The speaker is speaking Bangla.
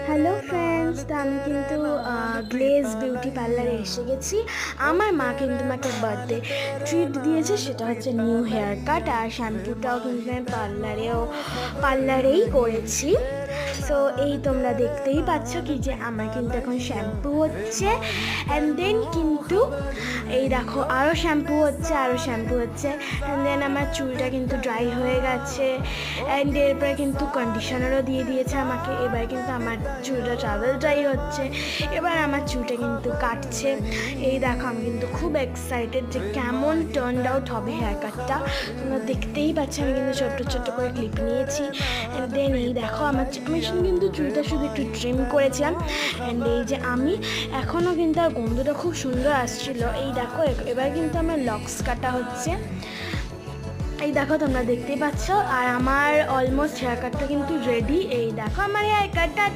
হ্যালো ফ্রেন্ডস, তো আমি কিন্তু গ্লেজ বিউটি পার্লারে এসে গেছি। আমার মা কিন্তু আমাকে বার্থডে ট্রিট দিয়েছে, সেটা হচ্ছে নিউ হেয়ার কাট। আর শ্যাম্পুটাও কিন্তু আমি পার্লারেই করেছি। সো এই তোমরা দেখতেই পাচ্ছ কি যে আমার কিন্তু এখন শ্যাম্পু হচ্ছে, অ্যান্ড দেন কিন্তু এই দেখো আরও শ্যাম্পু হচ্ছে অ্যান্ড দেন আমার চুলটা কিন্তু ড্রাই হয়ে গেছে, অ্যান্ড এরপরে কিন্তু কন্ডিশনারও দিয়ে দিয়েছে আমাকে। এবার কিন্তু আমার চুলটা ট্রাভেল ড্রাই হচ্ছে, এবার আমার চুলটা কিন্তু কাটছে। এই দেখো আমি কিন্তু খুব এক্সাইটেড যে কেমন টার্নড আউট হবে হেয়ার কাটটা। তোমরা দেখতেই পাচ্ছ আমি কিন্তু ছোট্ট ছোট্ট করে ক্লিপ নিয়েছি, অ্যান্ড দেন এই দেখো আমি কিন্তু চুলটা শুধু একটু ট্রিম করেছিলাম। অ্যান্ড এই যে আমি এখনও কিন্তু আর গন্ধটা খুব সুন্দর আসছিল। এই দেখো এবার কিন্তু আমার লক্স কাটা হচ্ছে, এই দেখো তোমরা দেখতেই পাচ্ছ। আর আমার অলমোস্ট হেয়ার কাটটা কিন্তু রেডি। এই দেখো আমার হেয়ার কাটটা।